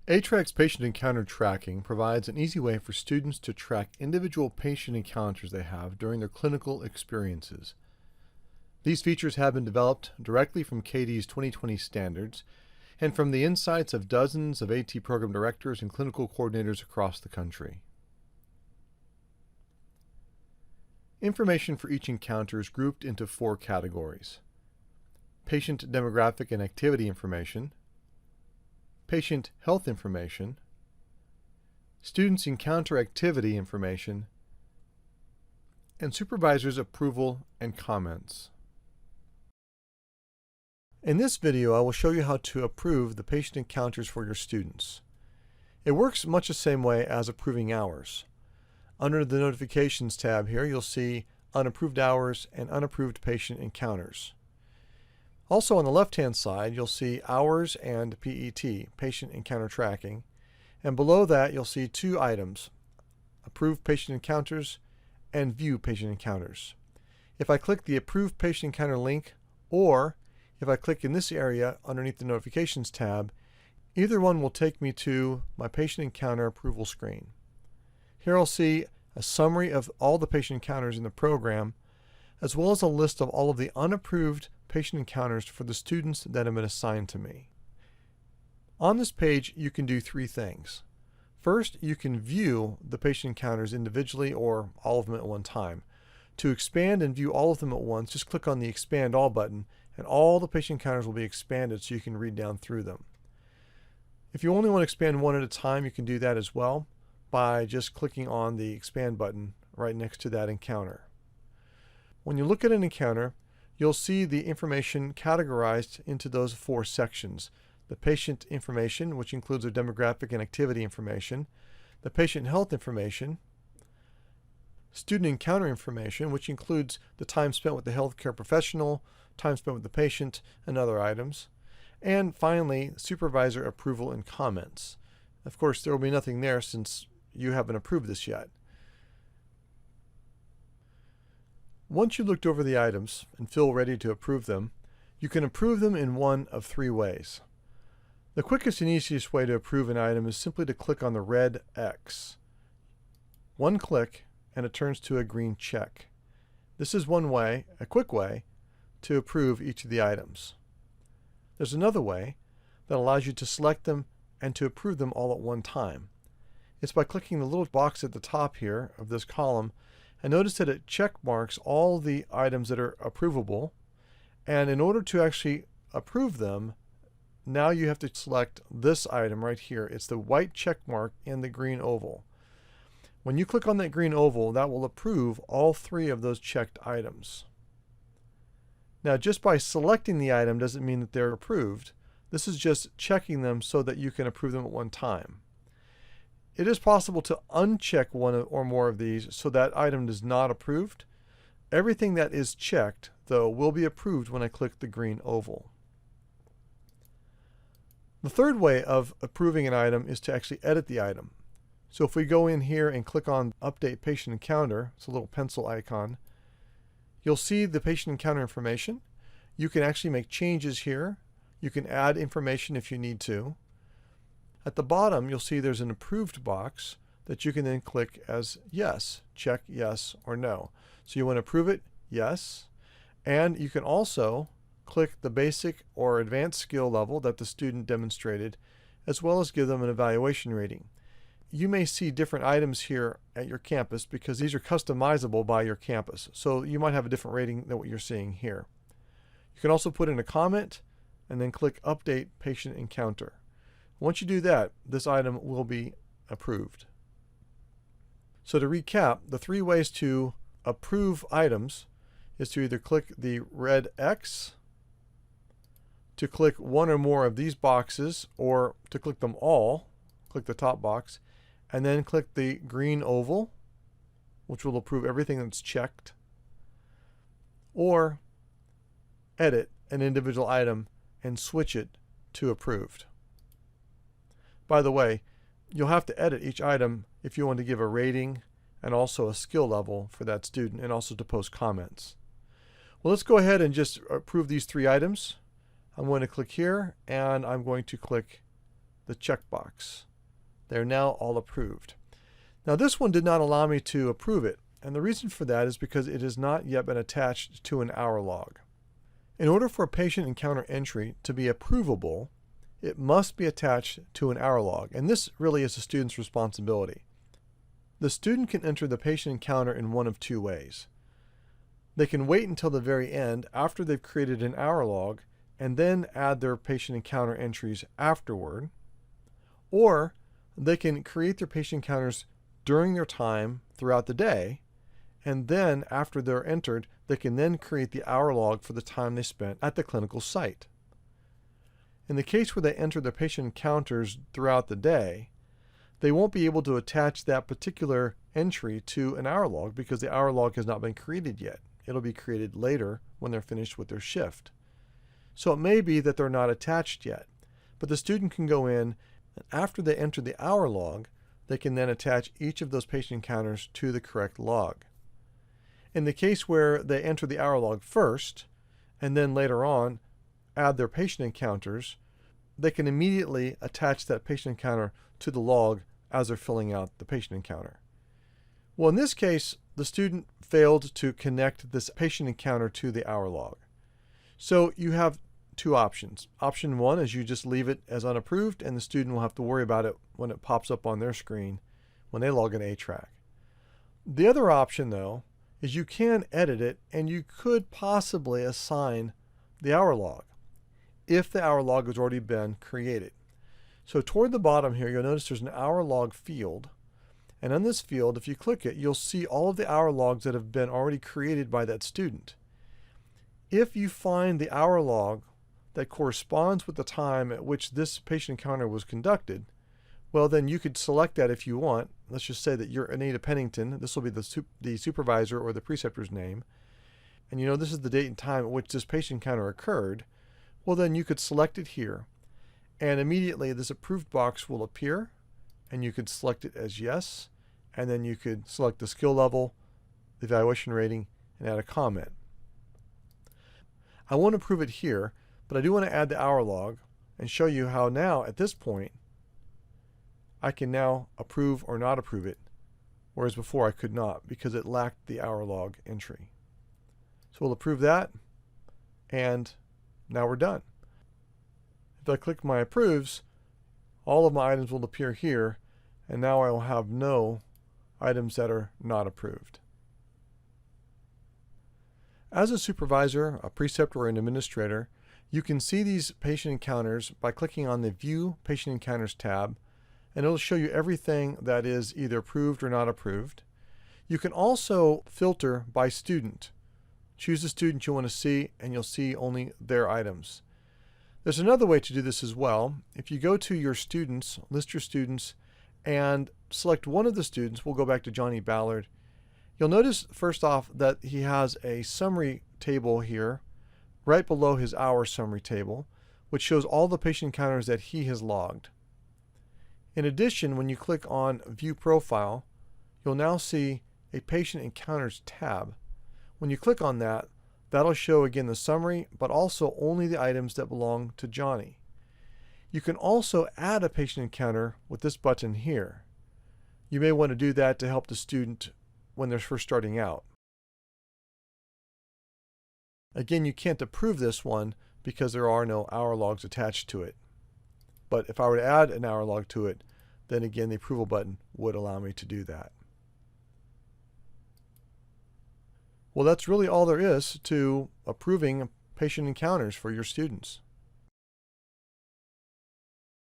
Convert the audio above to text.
ATrack's patient encounter tracking provides an easy way for students to track individual patient encounters they have during their clinical experiences. These features have been developed directly from KD's 2020 standards and from the insights of dozens of AT program directors and clinical coordinators across the country. Information for each encounter is grouped into 4 categories: patient demographic and activity information, patient health information, students' encounter activity information, and supervisors' approval and comments. In this video, I will show you how to approve the patient encounters for your students. It works much the same way as approving hours. Under the Notifications tab here, you'll see unapproved hours and unapproved patient encounters. Also on the left-hand side, you'll see Hours and PET, Patient Encounter Tracking. And below that, you'll see 2 items, Approved Patient Encounters and View Patient Encounters. If I click the Approved Patient Encounter link, or if I click in this area underneath the Notifications tab, either one will take me to my Patient Encounter approval screen. Here I'll see a summary of all the patient encounters in the program, as well as a list of all of the unapproved patient encounters for the students that have been assigned to me. On this page, you can do 3 things. First, you can view the patient encounters individually or all of them at one time. To expand and view all of them at once, just click on the Expand All button, and all the patient encounters will be expanded so you can read down through them. If you only want to expand one at a time, you can do that as well by just clicking on the Expand button right next to that encounter. When you look at an encounter, you'll see the information categorized into those 4 sections: the patient information, which includes their demographic and activity information, the patient health information, student encounter information, which includes the time spent with the healthcare professional, time spent with the patient, and other items, and finally, supervisor approval and comments. Of course, there will be nothing there since you haven't approved this yet. Once you've looked over the items and feel ready to approve them, you can approve them in one of 3 ways. The quickest and easiest way to approve an item is simply to click on the red X. One click and it turns to a green check. This is one way, a quick way, to approve each of the items. There's another way that allows you to select them and to approve them all at one time. It's by clicking the little box at the top here of this column, and notice that it check marks all the items that are approvable, and in order to actually approve them, now you have to select this item right here. It's the white check mark in the green oval. When you click on that green oval, that will approve all 3 of those checked items. Now, just by selecting the item doesn't mean that they're approved. This is just checking them so that you can approve them at one time. It is possible to uncheck one or more of these so that item is not approved. Everything that is checked, though, will be approved when I click the green oval. The third way of approving an item is to actually edit the item. So if we go in here and click on Update Patient Encounter, it's a little pencil icon, you'll see the patient encounter information. You can actually make changes here. You can add information if you need to. At the bottom, you'll see there's an approved box that you can then click as yes, check yes or no. So you want to approve it, yes. And you can also click the basic or advanced skill level that the student demonstrated, as well as give them an evaluation rating. You may see different items here at your campus because these are customizable by your campus. So you might have a different rating than what you're seeing here. You can also put in a comment and then click Update Patient Encounter. Once you do that, this item will be approved. So to recap, the 3 ways to approve items is to either click the red X, to click one or more of these boxes, or to click them all, click the top box, and then click the green oval, which will approve everything that's checked, or edit an individual item and switch it to approved. By the way, you'll have to edit each item if you want to give a rating and also a skill level for that student, and also to post comments. Well, let's go ahead and just approve these 3 items. I'm going to click here, and I'm going to click the checkbox. They're now all approved. Now this one did not allow me to approve it, and the reason for that is because it has not yet been attached to an hour log. In order for a patient encounter entry to be approvable, it must be attached to an hour log, and this really is the student's responsibility. The student can enter the patient encounter in one of two ways. They can wait until the very end after they've created an hour log and then add their patient encounter entries afterward, or they can create their patient encounters during their time throughout the day, and then after they're entered, they can then create the hour log for the time they spent at the clinical site. In the case where they enter their patient encounters throughout the day, they won't be able to attach that particular entry to an hour log because the hour log has not been created yet. It'll be created later when they're finished with their shift. So it may be that they're not attached yet, but the student can go in, and after they enter the hour log, they can then attach each of those patient encounters to the correct log. In the case where they enter the hour log first, and then later on add their patient encounters, they can immediately attach that patient encounter to the log as they're filling out the patient encounter. Well, in this case, the student failed to connect this patient encounter to the hour log. So you have two options. Option one is you just leave it as unapproved, and the student will have to worry about it when it pops up on their screen when they log in ATrack. The other option, though, is you can edit it, and you could possibly assign the hour log if the hour log has already been created. So toward the bottom here, you'll notice there's an hour log field. And on this field, if you click it, you'll see all of the hour logs that have been already created by that student. If you find the hour log that corresponds with the time at which this patient encounter was conducted, well, then you could select that if you want. Let's just say that you're Anita Pennington. This will be the supervisor or the preceptor's name. And you know this is the date and time at which this patient encounter occurred. Well, then you could select it here. And immediately this approved box will appear, and you could select it as yes, and then you could select the skill level, the evaluation rating, and add a comment. I won't approve it here, but I do want to add the hour log and show you how now at this point I can now approve or not approve it, whereas before I could not because it lacked the hour log entry. So we'll approve that, and now we're done. If I click my approves, all of my items will appear here, and now I will have no items that are not approved. As a supervisor, a preceptor, or an administrator, you can see these patient encounters by clicking on the View Patient Encounters tab, and it'll show you everything that is either approved or not approved. You can also filter by student. Choose the student you want to see, and you'll see only their items. There's another way to do this as well. If you go to your students, list your students, and select one of the students, we'll go back to Johnny Ballard. You'll notice first off that he has a summary table here right below his hour summary table, which shows all the patient encounters that he has logged. In addition, when you click on View Profile, you'll now see a Patient Encounters tab. When you click on that, that'll show again the summary, but also only the items that belong to Johnny. You can also add a patient encounter with this button here. You may want to do that to help the student when they're first starting out. Again, you can't approve this one because there are no hour logs attached to it. But if I were to add an hour log to it, then again the approval button would allow me to do that. Well, that's really all there is to approving patient encounters for your students.